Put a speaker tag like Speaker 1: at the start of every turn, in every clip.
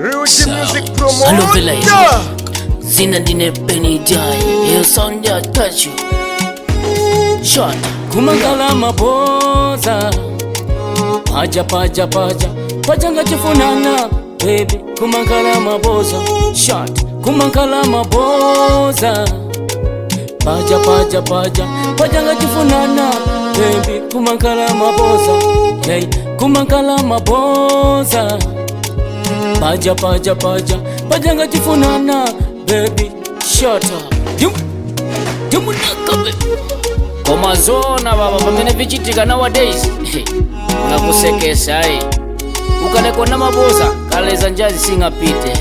Speaker 1: Music promoter. Zina dine penny die. You sound ya touch you. Shot.
Speaker 2: Kumangala maboza. Paja paja paja. Pajanga chifunana. Baby. Kumangala maboza. Shot. Kumangala maboza. Paja paja paja. Pajanga chifunana. Baby. Kumangala maboza. Hey. Kumangala maboza. Paja paja paja. Pajanga chifunana. Baby. Shut up. Yumu nakabe. Koma zona baba pamene vichitika nowadays. Unakusekesa ukaneko na maboza kaleza njazi singapite.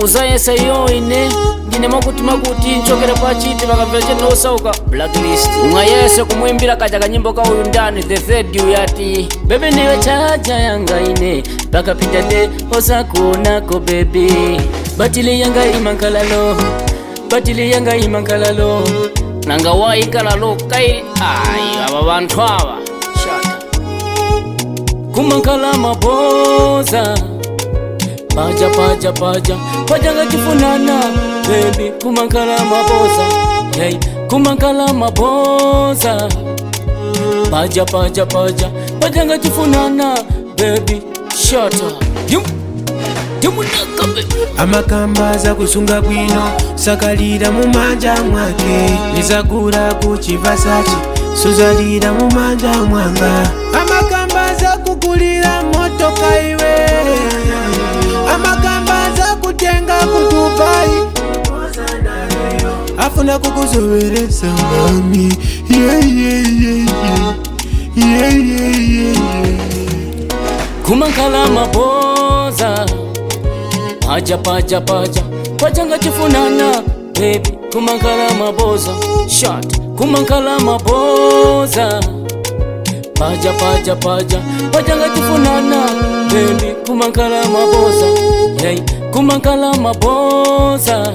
Speaker 2: Uzayesa yo ine ndine makuti nchokera pachiti vakamvera chenosauka blacklist. Ungayese kumwimbira kaja kanyimbo ka uyu ndani the third you yati bebe niwe chaja yanga ine pakapita de osakunako baby. Batili yanga imankalalo, batili yanga imankalalo. Nanga waikalalo kai aba bantu aba. Shata. Kumankala maboza. Paja paja paja. Pajanga chifunana. Baby, kumankala maboza. Hey, kumankala maboza. Paja paja paja. Pajanga chifunana. Baby, shut up.
Speaker 3: Amakamba za kusunga bwino sakalira mu manja mwake nizagura ku Versace suzalira mu manja mwanga. Amakamba za kukulira motoka iwe, amakamba za kutenga ku Dubai afuna kukuzoberesa mami.
Speaker 2: Kumankala maboza. Paja paja paja. Pajanga chifunana. Baby. Kumankala maboza. Shot. Kumankala maboza. Paja paja paja. Pajanga chifunana. Baby. Kumankala maboza. Hey. Kumankala maboza.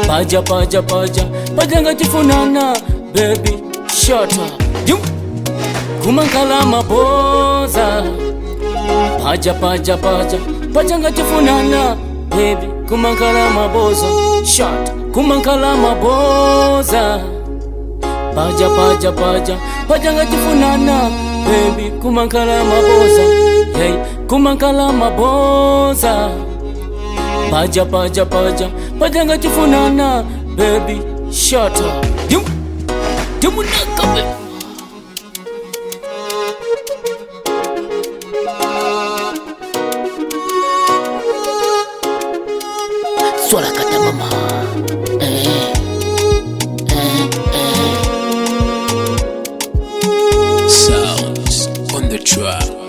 Speaker 2: Paja paja paja. Pajanga chifunana. Baby. Shut up. Kumankala maboza. Paja paja paja. Pajanga chifunana. Baby. Kumankala maboza. Shot. Kumankala maboza. Paja paja paja. Pajanga chifunana. Baby. Kumankala maboza. Hey. Kumankala maboza. Paja paja paja. Pajanga chifunana. Baby. Shut up. Yumu nakabe.
Speaker 1: Swala kata mama.
Speaker 4: Sounds on the track.